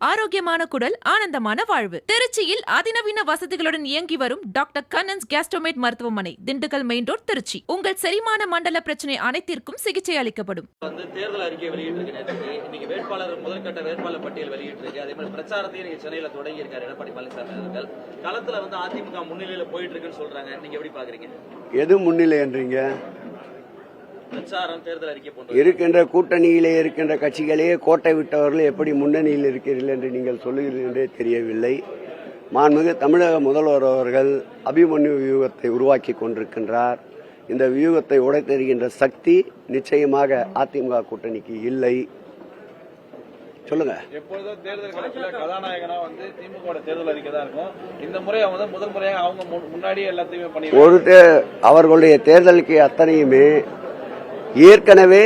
ஆரோக்கியமான குடல், ஆனந்தமான வாழ்வு. திருச்சியில் அதிநவீன வசதிகளுடன் இயங்கி வரும் டாக்டர் கண்ணன்ஸ் கேஸ்ட்ரோமேட் மருத்துவமனை, திண்டுக்கல் மெயின் ரோட், திருச்சி. உங்கள் செரிமான மண்டல பிரச்சனை அனைத்திற்கும் சிகிச்சை அளிக்கப்படும். தேர்தல் அறிக்கை வெளியிட்டிருக்கு. இன்னைக்கு வேட்பாளர் முதற்கட்ட வேட்பாளர் பட்டியல் வெளியிட்டிருக்கு. அதே மாதிரி பிரச்சாரத்தையும் நீங்க சென்னையில தொடங்கி இருக்காரு எடப்பாடி பழனிசாமி அவர்கள். களத்துல அதிமுக முன்னிலையில போயிட்டு இருக்குன்னு சொல்றாங்க. நீங்க எப்படி பாக்குறீங்க? எது முன்னிலை என்றீங்க? இருக்கின்ற கூட்டணியிலே இருக்கின்ற கட்சிகளே கோட்டை விட்டவர்கள் எப்படி முன்னணியில் இருக்கிறீர்கள் என்று நீங்கள் சொல்லுகிறீர்கள் என்றே தெரியவில்லை. மாண்புமிகு தமிழக முதல்வர் அவர்கள் அபிமன்யு வியூகத்தை உருவாக்கி கொண்டிருக்கின்றார். இந்த வியூகத்தை உடைத்தெறிகின்ற சக்தி நிச்சயமாக அதிமுக கூட்டணிக்கு இல்லை. சொல்லுங்க. எப்பொழுதும் தேர்தல் களத்துல கதாநாயகனா திமுக தேர்தல் அறிக்கை தான் இருக்கும். இந்த முறை முதல் முறையாக அவங்க முன்னாடியே எல்லாத்தையுமே பண்ணி அவர்களுடைய தேர்தலுக்கு அத்தனையுமே ஏற்கனவே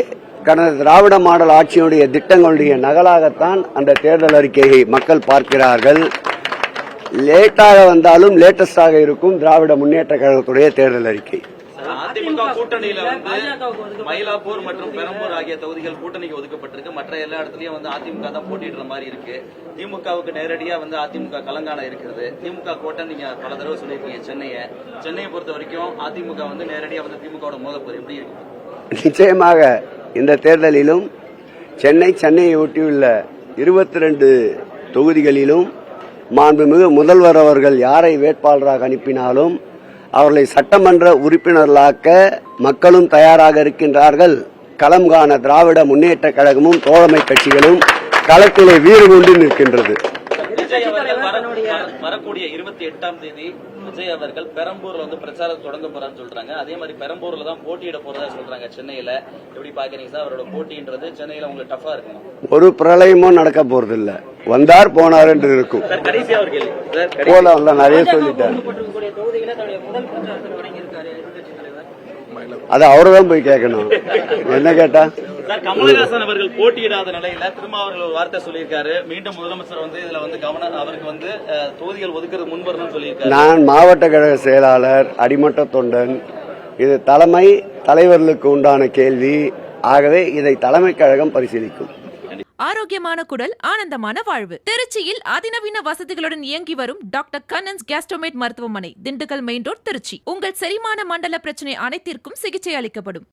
கடந்த திராவிட மாடல் ஆட்சியினுடைய திட்டங்களுடைய நகலாகத்தான் அந்த தேர்தல் அறிக்கையை மக்கள் பார்க்கிறார்கள். லேட்டாக வந்தாலும் லேட்டஸ்டாக இருக்கும் திராவிட முன்னேற்ற கழகத்துடைய தேர்தல் அறிக்கை. அதிமுக கூட்டணியில மயிலாப்பூர் மற்றும் பெரம்பூர் ஆகிய தொகுதிகள் கூட்டணிக்கு ஒதுக்கப்பட்டிருக்கு. மற்ற எல்லா இடத்துலயும் அதிமுக தான் போட்டிடுற மாதிரி இருக்கு. திமுகவுக்கு நேரடியா அதிமுக கலங்கான இருக்கிறது. திமுக கோட்டை நீங்க பல தடவை சொல்லியிருக்கீங்க. சென்னையை பொறுத்த வரைக்கும் அதிமுக நேரடியா திமுக மோதப்போது எப்படி இருக்கு? நிச்சயமாக இந்த தேர்தலிலும் சென்னையை ஒட்டியுள்ள 22 தொகுதிகளிலும் மாண்புமிகு முதல்வர் அவர்கள் யாரை வேட்பாளராக அனுப்பினாலும் அவர்களை சட்டமன்ற உறுப்பினர்களாக்க மக்களும் தயாராக இருக்கின்றார்கள். களம் காண திராவிட முன்னேற்ற கழகமும் தோழமை கட்சிகளும் களத்திலே வீறு கொண்டு நிற்கின்றது. வரக்கூடிய 28ஆம் தேதி விஜய் அவர்கள் பெரம்பூர்ல பிரச்சாரம் தொடங்க போறான்னு சொல்றாங்க. அதே மாதிரி பெரம்பூர்ல தான் போட்டியிட போறதா சொல்றாங்க. சென்னையில எப்படி பாக்குறீங்க சார்? அவரோட போட்டின்றது சென்னையில உங்களுக்கு டஃபா இருக்குமா? ஒரு பிரளயமும் நடக்க போறது இல்ல. வந்தார் போனார் என்று இருக்கும். கடைசியா ஒரு கேள்வி போல நிறைய சொல்லிட்டார். அது அவர்தான் போய் கேட்கணும். என்ன கேட்டா கமலஹாசன் அவர்கள் போட்டியிடாத நிலையில திரும்ப அவர்கள் ஒரு வார்த்தை சொல்லியிருக்காரு. மீண்டும் முதலமைச்சர் இதுல கவனம் அவருக்கு தொகுதிகள் ஒதுக்குறது முன்வரணும்னு சொல்லியிருக்காரு. நான் மாவட்ட கழக செயலாளர், அடிமட்ட தொண்டன். இது தலைவர்களுக்கு உண்டான கேள்வி. ஆகவே இதை தலைமை கழகம் பரிசீலிக்கும். ஆரோக்கியமான குடல், ஆனந்தமான வாழ்வு. திருச்சியில் அதிநவீன வசதிகளுடன் இயங்கி வரும் டாக்டர் கண்ணன்ஸ் கேஸ்ட்ரோமேட் மருத்துவமனை, திண்டுக்கல் மெயின் ரோட், திருச்சி. உங்கள் செரிமான மண்டல பிரச்சனை அனைத்திற்கும் சிகிச்சை அளிக்கப்படும்.